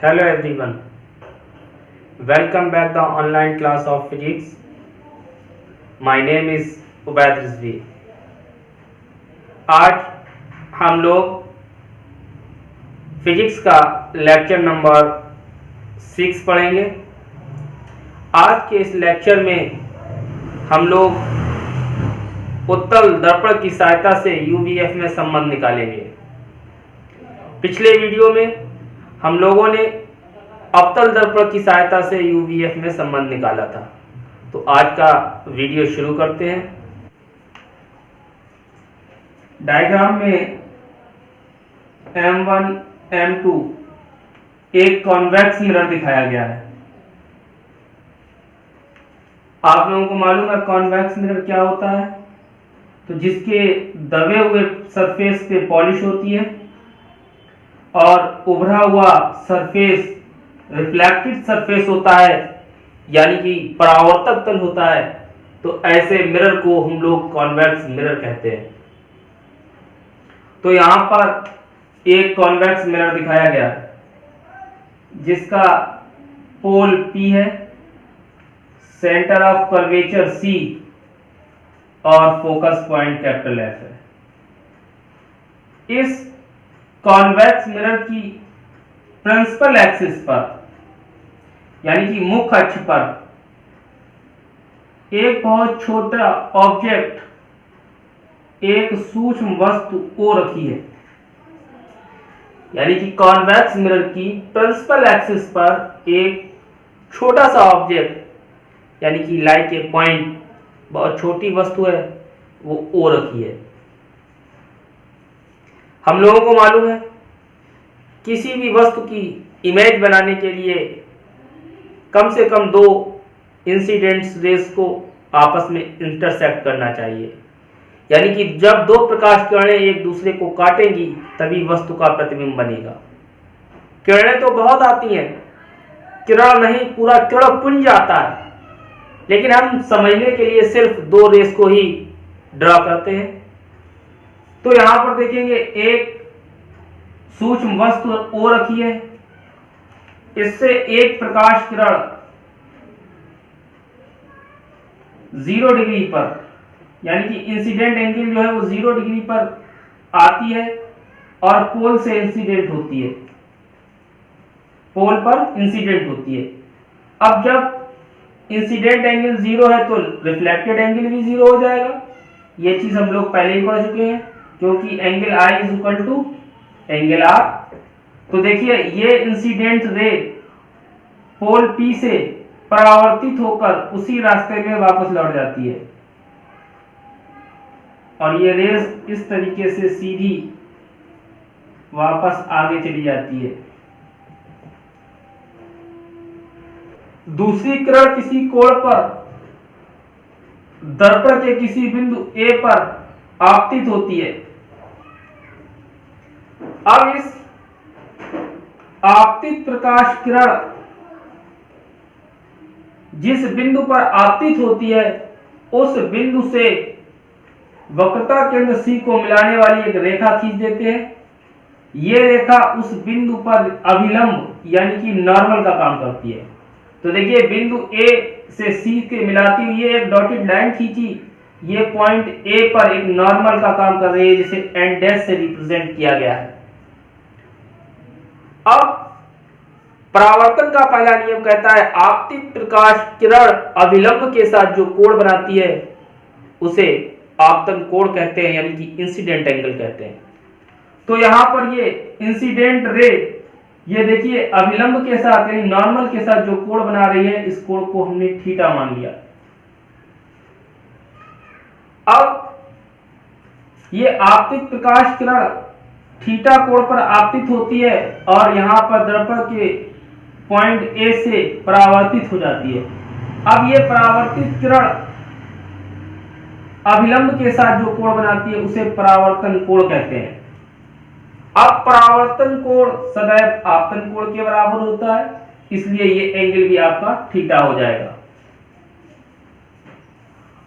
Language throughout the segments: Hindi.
Hello everyone, welcome back the online class of physics. My name is Ubaid Rizvi. आज हम लोग फिजिक्स का लेक्चर नंबर 6 पढ़ेंगे। आज के इस लेक्चर में हम लोग उत्तल दर्पण की सहायता से यूवीएफ में संबंध निकालेंगे। पिछले वीडियो में हम लोगों ने अवतल दर्पण की सहायता से यूवीएफ में संबंध निकाला था। तो आज का वीडियो शुरू करते हैं। डायग्राम में M1 M2 एक कॉन्वेक्स मिरर दिखाया गया है। आप लोगों को मालूम है कॉन्वेक्स मिरर क्या होता है? तो जिसके दबे हुए सरफेस पे पॉलिश होती है और उभरा हुआ सरफेस रिफ्लेक्टेड सरफेस होता है, यानी कि परावर्तक तल होता है। तो ऐसे मिरर को हम लोग कॉन्वेक्स मिरर कहते हैं। तो यहां पर एक कॉन्वेक्स मिरर दिखाया गया है जिसका पोल P है, सेंटर ऑफ कर्वेचर C और फोकस पॉइंट कैपिटल F है। इस कॉन्वेक्स मिरर की प्रिंसिपल एक्सिस पर, यानी कि मुख्य अक्ष पर, एक बहुत छोटा ऑब्जेक्ट, एक सूक्ष्म वस्तु O रखी है। यानी कि कॉन्वेक्स मिरर की प्रिंसिपल एक्सिस पर एक छोटा सा ऑब्जेक्ट, यानी कि लाइक ए पॉइंट, बहुत छोटी वस्तु है, वो O रखी है। हम लोगों को मालूम है किसी भी वस्तु की इमेज बनाने के लिए कम से कम दो इंसिडेंट रेज को आपस में इंटरसेक्ट करना चाहिए। यानी कि जब दो प्रकाश किरणें एक दूसरे को काटेंगी तभी वस्तु का प्रतिबिंब बनेगा। किरणें तो बहुत आती हैं, किरण नहीं पूरा किरण पुंज आता है, लेकिन हम समझने के लिए सिर्फ दो रेस को ही ड्रॉ करते हैं। तो यहां पर देखेंगे एक सूक्ष्म वस्तु O रखी है, इससे एक प्रकाश किरण 0 डिग्री पर, यानी कि इंसिडेंट एंगल जो है वो 0 डिग्री पर आती है और पोल से इंसिडेंट होती है, पोल पर इंसिडेंट होती है। अब जब इंसिडेंट एंगल 0 है तो रिफ्लेक्टेड एंगल भी 0 हो जाएगा। ये चीज हम लोग पहले ही पढ़ चुके हैं, क्योंकि angle I is equal to angle R। तो देखिए ये इंसिडेंट रे पोल P से परावर्तित होकर उसी रास्ते में वापस लौट जाती है और ये रेज इस तरीके से सीधी वापस आगे चली जाती है। दूसरी किरण किसी कोण पर दर्पण के किसी बिंदु A पर आपतित होती है। अब इस आपतित प्रकाश किरण जिस बिंदु पर आपतित होती है उस बिंदु से वक्रता केंद्र C को मिलाने वाली एक रेखा खींच देते हैं। यह रेखा उस बिंदु पर अभिलंब यानी कि नॉर्मल का काम करती है। तो देखिए बिंदु A से C के मिलाती हुई एक डॉटेड लाइन खींची, ये पॉइंट A पर एक नॉर्मल का काम कर रही है जिसे n डैश से रिप्रेजेंट किया गया है। अब परावर्तन का पहला नियम कहता है आपतित प्रकाश किरण अभिलंब के साथ जो कोण बनाती है उसे आपतन कोण कहते हैं, यानी कि इंसिडेंट एंगल कहते हैं। तो यहां पर ये इंसिडेंट रे, ये देखिए अभिलंब के साथ यानी नॉर्मल के साथ जो कोण बना रही है, इस कोण को हमने थीटा मान लिया। अब ये आपतित प्रकाश किरण थीटा कोण पर आपतित होती है और यहां पर दर्पण के पॉइंट A से परावर्तित हो जाती है। अब ये परावर्तित किरण अभिलंब के साथ जो कोण बनाती है उसे परावर्तन कोण कहते हैं। अब परावर्तन कोण सदैव आपतन कोण के बराबर होता है, इसलिए ये एंगल भी आपका थीटा हो जाएगा।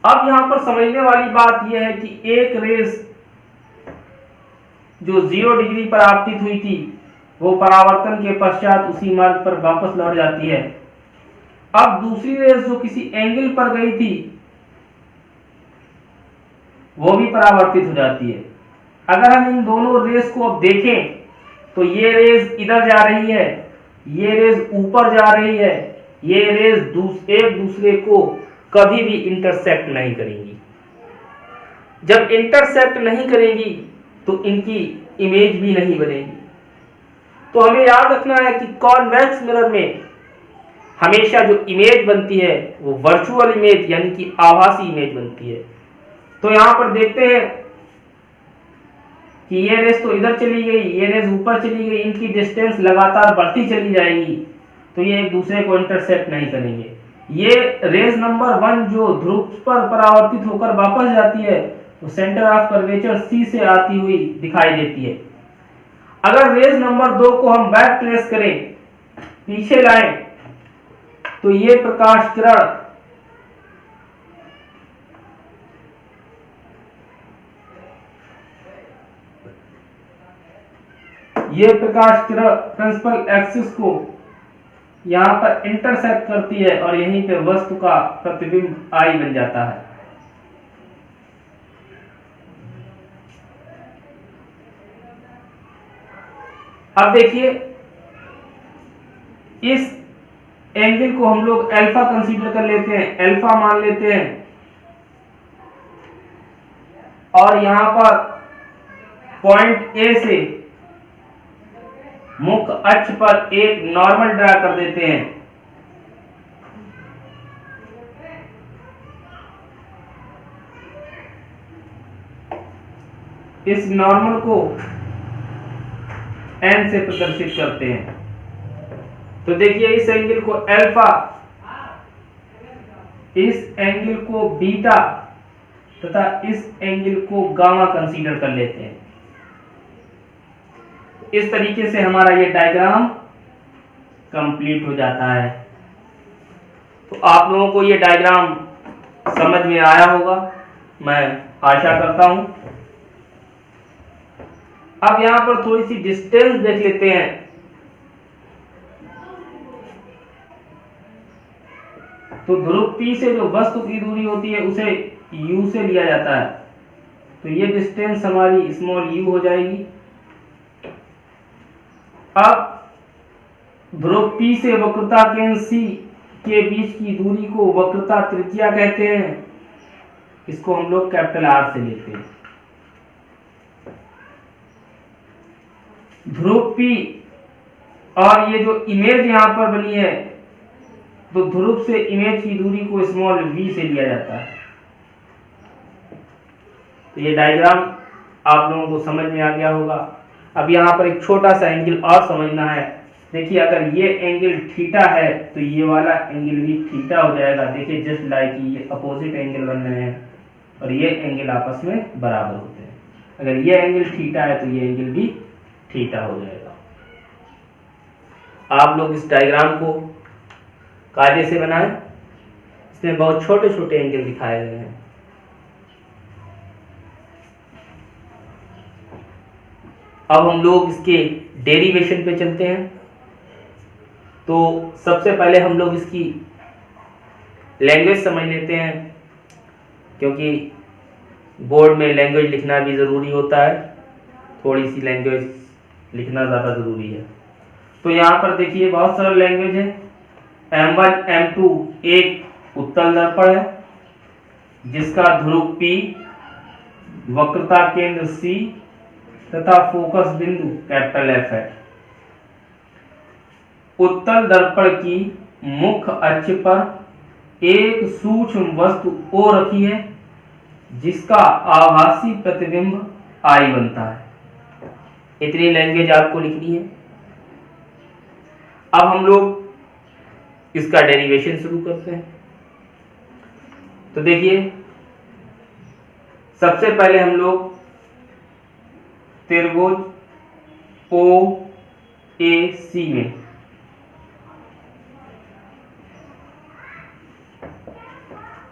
अब यहां पर समझने वाली बात यह है कि एक रेस जो 0 डिग्री पर आपतित हुई थी वो परावर्तन के पश्चात उसी मार्ग पर वापस लौट जाती है। अब दूसरी रेस जो किसी एंगल पर गई थी वो भी परावर्तित हो जाती है। अगर हम इन दोनों रेस को अब देखें तो ये रेस इधर जा रही है, ये रेस ऊपर जा रही है, ये रेस एक दूसरे को कभी भी इंटरसेक्ट नहीं करेंगी। जब इंटरसेक्ट नहीं करेंगी तो इनकी इमेज भी नहीं बनेगी। तो हमें याद रखना है कि कॉन्वेक्स मिरर में हमेशा जो इमेज बनती है वो वर्चुअल इमेज यानी कि आभासी इमेज बनती है। तो यहां पर देखते हैं कि ये रेस तो इधर चली गई, ये रेस ऊपर चली गई, इनकी डिस्टेंस लगातार बढ़ती चली जाएगी, तो ये एक दूसरे को इंटरसेक्ट नहीं करेंगे। ये रेस नंबर 1 जो ध्रुव पर परावर्तित होकर वापस जाती है वो सेंटर ऑफ कर्वेचर सी से आती हुई दिखाई देती है। अगर रेस नंबर 2 को हम बैक ट्रेस करें, पीछे लाएं, तो ये प्रकाश किरण प्रिंसिपल एक्सिस को यहां पर इंटरसेक्ट करती है और यहीं पे वस्तु का प्रतिबिंब आई बन जाता है। अब देखिए इस एंगल को हम लोग अल्फा कंसीडर कर लेते हैं, अल्फा मान लेते हैं, और यहां पर पॉइंट ए से मुख्य अक्ष पर एक नॉर्मल ड्रा कर देते हैं। इस नॉर्मल को एन से प्रदर्शित करते हैं। तो देखिए इस एंगल को अल्फा, इस एंगल को बीटा तथा इस एंगल को गामा कंसीडर कर लेते हैं। इस तरीके से हमारा ये डायग्राम कंप्लीट हो जाता है। तो आप लोगों को ये डायग्राम समझ में आया होगा, मैं आशा करता हूं। अब यहां पर थोड़ी सी डिस्टेंस देख लेते हैं। तो ध्रुव P से जो वस्तु की दूरी होती है उसे u से लिया जाता है, तो ये डिस्टेंस हमारी स्मॉल u हो जाएगी। अब ध्रुव P से वक्रता केंद्र C के बीच की दूरी को वक्रता त्रिज्या कहते हैं। इसको हम लोग कैपिटल R से लेते हैं। ध्रुव P और ये जो इमेज यहां पर बनी है, तो ध्रुव से इमेज की दूरी को स्मॉल v से लिया जाता है। तो ये डायग्राम आप लोगों को समझ में आ गया होगा। अब यहाँ पर एक छोटा सा एंगल और समझना है। देखिए अगर ये एंगल थीटा है तो ये वाला एंगल भी थीटा हो जाएगा। देखिए जस्ट लाइक ये अपोजिट एंगल बन रहे हैं और ये एंगल आपस में बराबर होते हैं। अगर ये एंगल थीटा है तो ये एंगल भी थीटा हो जाएगा। आप लोग इस डायग्राम को कायदे से बनाएं। इसमें बहुत छोटे छोटे एंगल दिखाए गए हैं। अब हम लोग इसके डेरिवेशन पे चलते हैं। तो सबसे पहले हम लोग इसकी लैंग्वेज समझ लेते हैं, क्योंकि बोर्ड में लैंग्वेज लिखना भी ज़रूरी होता है। थोड़ी सी लैंग्वेज लिखना ज़्यादा ज़रूरी है। तो यहाँ पर देखिए बहुत सारा लैंग्वेज है। M1 M2 एक उत्तल दर्पण है जिसका ध्रुव P, वक्रता केंद्र C तथा फोकस बिंदु कैपिटल F है। उत्तल दर्पण की मुख्य अक्ष पर एक सूक्ष्म वस्तु O रखी है जिसका आभासी प्रतिबिंब I बनता है। इतनी लैंग्वेज आपको लिखनी है। अब हम लोग इसका डेरिवेशन शुरू करते हैं। तो देखिए सबसे पहले हम लोग त्रिभुज OAC में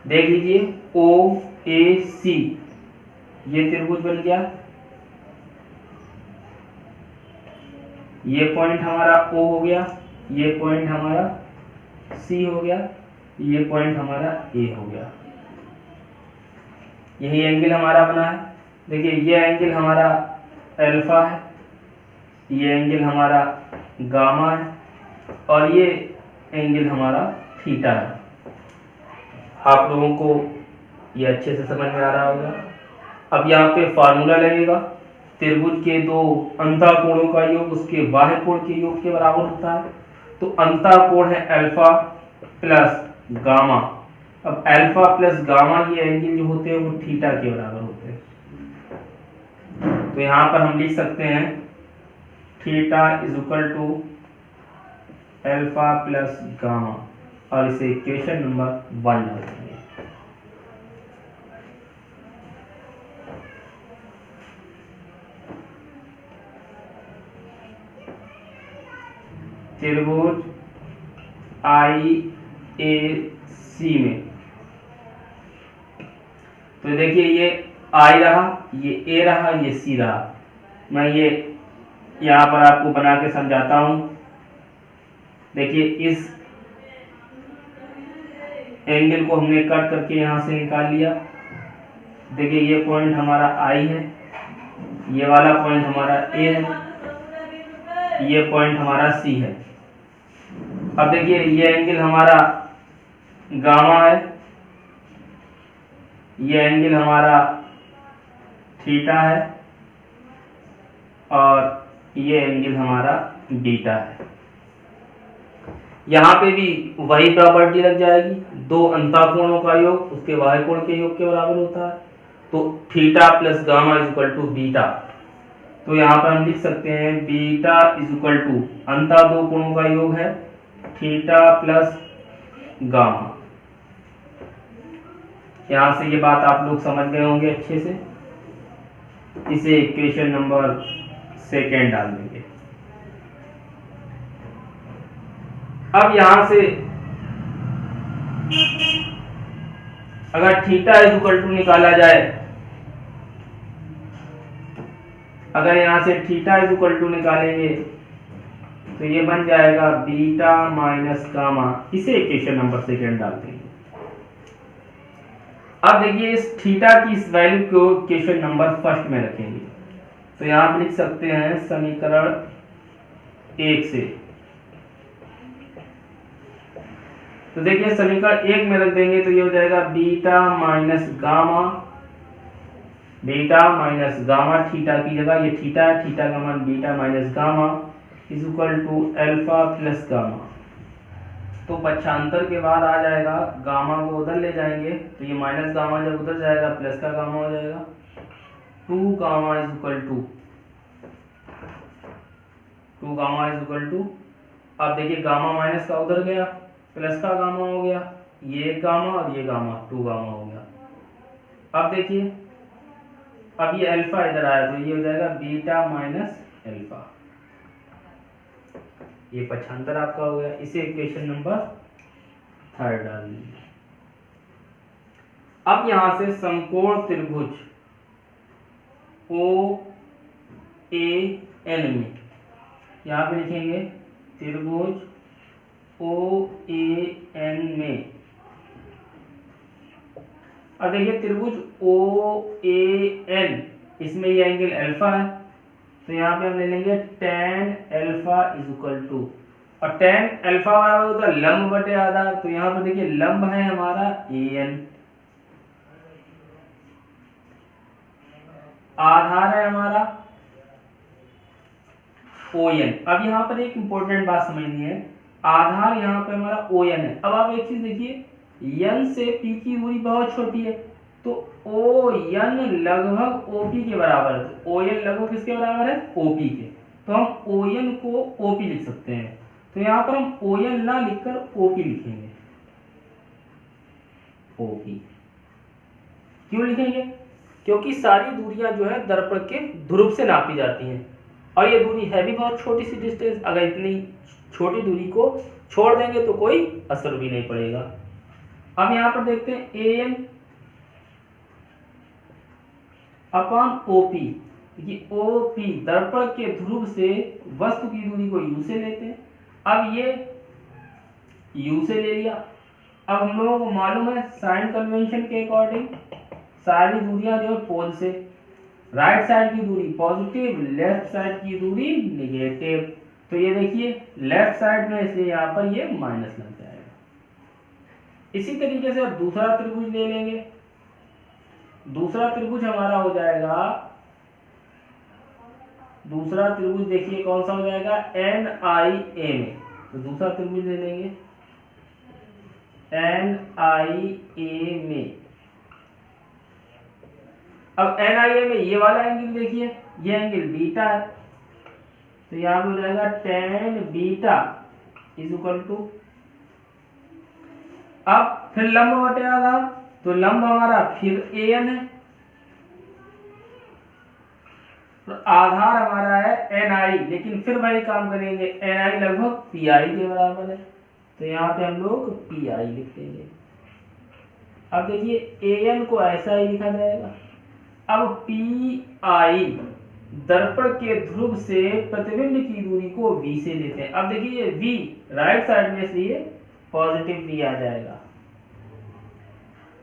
देख लीजिए OAC ये त्रिभुज बन गया। ये पॉइंट हमारा O हो गया, ये पॉइंट हमारा C हो गया, ये पॉइंट हमारा A हो गया। यही एंगल हमारा बना है। देखिए ये एंगल हमारा अल्फा है, ये एंगल हमारा गामा है और ये एंगल हमारा थीटा है। आप लोगों को ये अच्छे से समझ में आ रहा होगा। अब यहाँ पे फार्मूला लगेगा, त्रिभुज के दो अंतःकोणों का योग उसके बाह्य कोण के योग के बराबर होता है। तो अंतःकोण है अल्फा प्लस गामा। अब अल्फा प्लस गामा ये एंगल जो होते हैं वो थीटा के बराबर होते हैं। तो यहाँ पर हम लिख सकते हैं theta is equal to alpha plus gamma और इसे इक्वेशन नंबर 1 डाल देंगे। त्रिभुज IAC में तो देखिए ये I रहा, ये A रहा, ये C रहा। मैं ये यहाँ पर आपको बना के समझाता हूँ। देखिए इस एंगल को हमने कट करके यहाँ से निकाल लिया। देखिए ये पॉइंट हमारा I है, ये वाला पॉइंट हमारा A है, ये पॉइंट हमारा C है। अब देखिए ये एंगल हमारा गामा है, ये एंगल हमारा थीटा है और ये एंगल हमारा बीटा है। यहाँ पे भी वही प्रॉपर्टी लग जाएगी, दो अंतःकोणों का योग उसके बाह्य कोण के योग के बराबर होता है। तो theta plus gamma is equal to beta. तो यहाँ पर हम लिख सकते हैं बीटा इज इक्वल टू अंतः दो कोणों का योग है थीटा प्लस गामा। यहां से ये बात आप लोग समझ गए होंगे अच्छे से। इसे इक्वेशन नंबर 2 डाल देंगे। अब यहां से अगर थीटा इज इक्वल टू निकाला जाए, अगर यहां से थीटा इज इक्वल टू निकालेंगे तो ये बन जाएगा बीटा माइनस गामा। इसे इक्वेशन नंबर 2 डाल देंगे। अब देखिए इस थीटा की इस वैल्यू को इक्वेशन नंबर 1 में रखेंगे। तो यहां पर लिख सकते हैं समीकरण 1 से। तो देखिए समीकरण 1 में रख देंगे तो ये हो जाएगा beta minus gamma, beta minus gamma theta की जगह ये थीटा है, थीटा का मान beta minus gamma is equal to alpha plus gamma. तो पक्षांतर के बाद आ जाएगा, गामा को उधर ले जाएंगे तो ये माइनस गामा जब उधर जाएगा प्लस का गामा हो जाएगा। 2 gamma is equal to 2 gamma is equal to, अब देखिए गामा माइनस का उधर गया प्लस का गामा हो गया, ये गामा और ये गामा 2 गामा हो गया। अब देखिए अब ये अल्फा इधर आया तो ये हो जाएगा बीटा माइनस अल्फा। ये पक्षांतर आपका हो गया। इसे इक्वेशन नंबर 3 डाल दीजिए। अब यहां से समकोण त्रिभुज OAN में यहां पे लिखेंगे त्रिभुज OAN में। अब देखिए त्रिभुज OAN इसमें ये एंगल अल्फा है तो यहाँ पे हम ले लेंगे tan alpha is equal to, और tan अल्फा बराबर होता है लंब बटे आधार। तो यहाँ पर देखिए लंब है हमारा AN, आधार है हमारा ON। अब यहाँ पर एक इंपॉर्टेंट बात समझनी है, आधार यहाँ पे हमारा ON है। अब आप एक चीज देखिए, N से P की दूरी बहुत छोटी है तो ON लगभग OP के बराबर है। तो ON लगभग किसके बराबर है? OP के। तो हम ON को OP लिख सकते हैं। तो यहाँ पर हम ON ना लिखकर OP लिखेंगे। OP क्यों लिखेंगे? क्योंकि सारी दूरियां जो है दर्पण के ध्रुव से नापी जाती हैं और ये दूरी है भी बहुत छोटी सी डिस्टेंस। अगर इतनी छोटी दूरी को छोड़ देंगे तो कोई असर भी नहीं पड़ेगा। अब यहाँ पर देखते हैं AN अपॉन OP। कि OP दर्पण के ध्रुव से वस्तु की दूरी को U से लेते हैं। अब ये U से ले लिया। अब हम लोगों को मालूम है साइन कन्वेंशन के अकॉर्डिंग सारी दूरियां जो है पोल से, राइट साइड की दूरी पॉजिटिव, लेफ्ट साइड की दूरी नेगेटिव। तो ये देखिए लेफ्ट साइड में, इसलिए यहाँ पर ये माइनस लग जाएगा। इसी तरीके से अब दूसरा त्रिभुज ले लेंगे। दूसरा त्रिभुज हमारा हो जाएगा, दूसरा त्रिभुज देखिए कौन सा हो जाएगा, NIA में। तो दूसरा त्रिभुज ले लेंगे NIA में। अब NIA में ये वाला एंगल देखिए, ये एंगल बीटा है, तो यहां पे हो जाएगा tan beta is equal to, अब फिर लंब बटे आधार, तो लंब हमारा फिर AN है, तो आधार हमारा है NI, लेकिन फिर वही काम करेंगे, NI लगभग PI के बराबर है, तो यहाँ पे हम लोग PI लिख देंगे। अब देखिए AN को ऐसा ही लिखा जाएगा। अब PI दर्पण के ध्रुव से प्रतिबिंब की दूरी को V से लेते हैं। अब देखिए ये V राइट साइड में, इसलिए पॉजिटिव V आ जाएगा।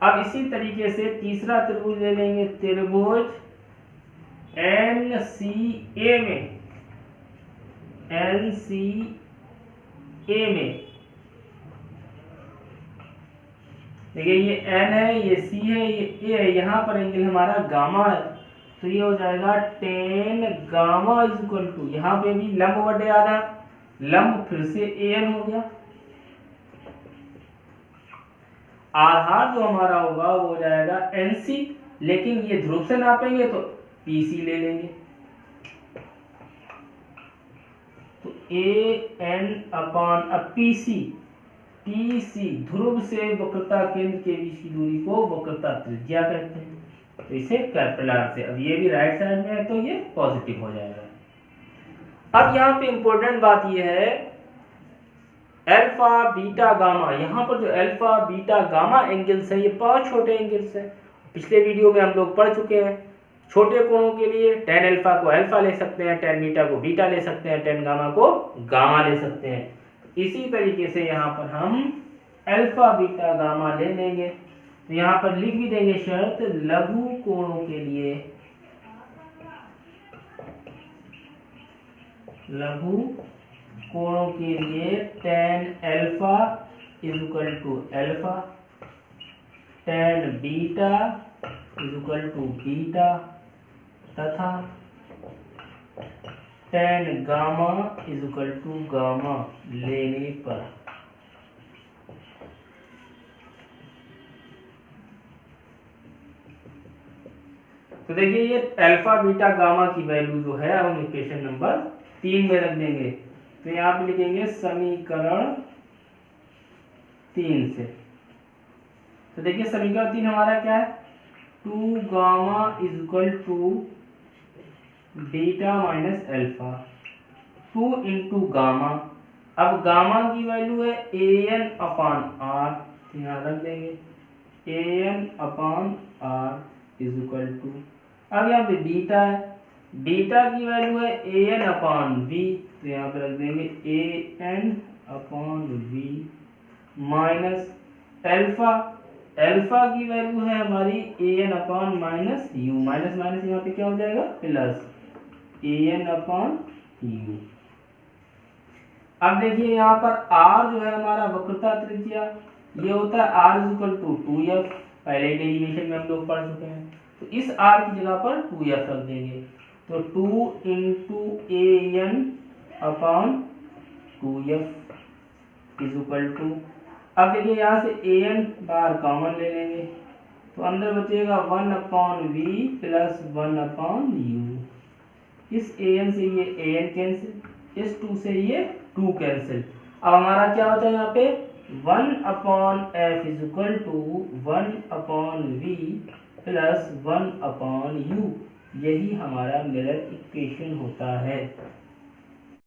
अब इसी तरीके से तीसरा त्रिभुज ले लेंगे, त्रिभुज NCA में, NCA में देखिए ये N है, ये C है, ये A है, यहाँ पर एंगल हमारा गामा है, तो ये हो जाएगा tan gamma is equal to, यहाँ पे भी लंब बटे आधा, लंब फिर से AN हो गया, आधार जो हमारा होगा वो हो जाएगा NC, लेकिन ये ध्रुव से नापेंगे तो PC ले लेंगे, तो AN अपॉन अब PC ध्रुव से वक्रता केंद्र के बीच की दूरी को वक्रता त्रिज्या कहते हैं, तो इसे कैपिटल R से, अब ये भी राइट साइड में है तो ये पॉजिटिव हो जाएगा। अब यहाँ पे इंपॉर्टेंट बात ये है अल्फा बीटा गामा, यहाँ पर जो अल्फा बीटा गामा एंगल्स है ये बहुत छोटे एंगल्स हैं। पिछले वीडियो में हम लोग पढ़ चुके हैं, छोटे कोणों के लिए tan अल्फा को अल्फा ले सकते हैं, tan बीटा को बीटा ले सकते हैं, tan गामा को गामा ले सकते हैं। इसी तरीके से यहाँ पर हम अल्फा बीटा गामा ले लेंगे, तो यहाँ पर लिख भी देंगे शर्त, लघु कोणों के लिए, लघु कोणों के लिए tan alpha is equal to alpha, tan beta is equal to beta तथा tan gamma is equal to gamma लेने पर तो देखिए ये अल्फा बीटा गामा की वैल्यू जो है हम इक्वेशन नंबर 3 में रख देंगे, तो यहाँ पे लिखेंगे समीकरण 3 से। तो देखिए समीकरण 3 हमारा क्या है, 2 gamma is equal to beta minus alpha, 2 into gamma, अब गामा की वैल्यू है AN अपॉन R, तो यहाँ रख देंगे AN upon R is equal to, अब यहाँ पे बीटा है, बीटा की वैल्यू है AN अपॉन V, तो यहाँ पे रख देंगे AN upon V minus alpha, alpha की वैल्यू है हमारी AN upon minus U, minus minus यहाँ पे क्या हो जाएगा प्लस AN अपॉन U। अब देखिए यहाँ पर R जो है हमारा वक्रता त्रिज्या, ये होता है R is equal to 2F, पहले डेरिवेशन में हम लोग पढ़ चुके हैं, तो इस R की जगह पर 2F रख देंगे, तो 2 into AN upon 2F is equal to, अब देखिए यहाँ से AN बाहर कॉमन ले लेंगे, तो अंदर बचेगा 1 upon V plus 1 upon U, इस AN से ये AN कैंसिल, इस 2 से ये 2 कैंसिल, अब हमारा क्या होता है यहाँ पे 1 upon F is equal to 1 upon V plus 1 upon U, यही हमारा मिरर इक्वेशन होता है।